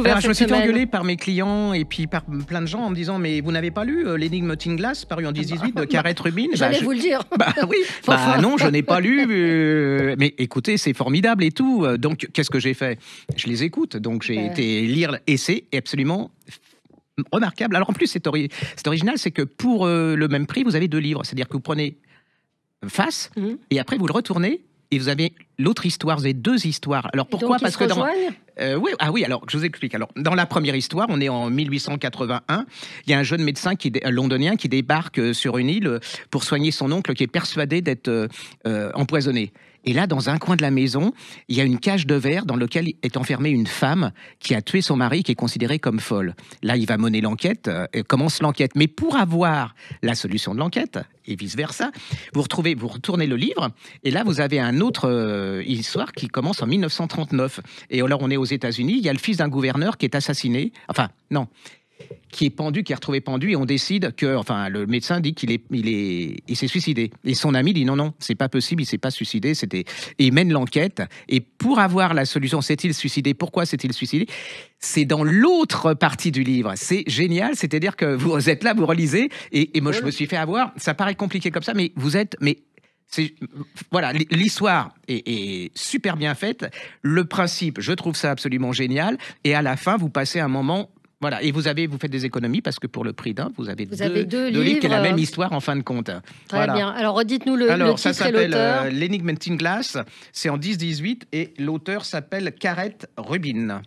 Alors, je me suis fait semaine. engueuler par mes clients et puis par plein de gens en me disant mais vous n'avez pas lu l'énigme Looking Glass paru en 10-18 de Gareth Rubin? J'allais vous le dire. Bah oui, Enfin. non, je n'ai pas lu. Mais écoutez, c'est formidable et tout. Donc, qu'est-ce que j'ai fait? Je les écoute. Donc, j'ai été lire et c'est absolument remarquable. Alors, en plus, c'est original, c'est que pour le même prix, vous avez 2 livres. C'est-à-dire que vous prenez face et après, vous le retournez. Et vous avez l'autre histoire, vous avez 2 histoires. Alors pourquoi? Parce que oui, alors je vous explique. Alors dans la première histoire, on est en 1881. Il y a un jeune médecin londonien qui débarque sur une île pour soigner son oncle qui est persuadé d'être empoisonné. Et là, dans un coin de la maison, il y a une cage de verre dans laquelle est enfermée une femme qui a tué son mari, qui est considérée comme folle. Là, il va mener l'enquête, commence l'enquête. Mais pour avoir la solution de l'enquête, et vice-versa, vous retournez le livre, et là, vous avez une autre histoire qui commence en 1939. Et alors, on est aux États-Unis, il y a le fils d'un gouverneur qui est assassiné. Enfin, non. Qui est pendu, qui est retrouvé pendu, et on décide que, enfin, le médecin dit il s'est suicidé. Et son ami dit non, c'est pas possible, il s'est pas suicidé, et il mène l'enquête. Et pour avoir la solution, s'est-il suicidé? Pourquoi s'est-il suicidé? C'est dans l'autre partie du livre. C'est génial, c'est-à-dire que vous êtes là, vous relisez, et moi je me suis fait avoir. Ça paraît compliqué comme ça, mais voilà, l'histoire est super bien faite. Le principe, je trouve ça absolument génial. Et à la fin, vous passez un moment. Voilà, et vous faites des économies parce que pour le prix d'un, vous avez deux livres qui ont la même histoire en fin de compte. Très bien. Alors, redites-nous le titre ça et l'auteur. Ça s'appelle L'Enigma Glass, c'est en 10-18 et l'auteur s'appelle Gareth Rubin.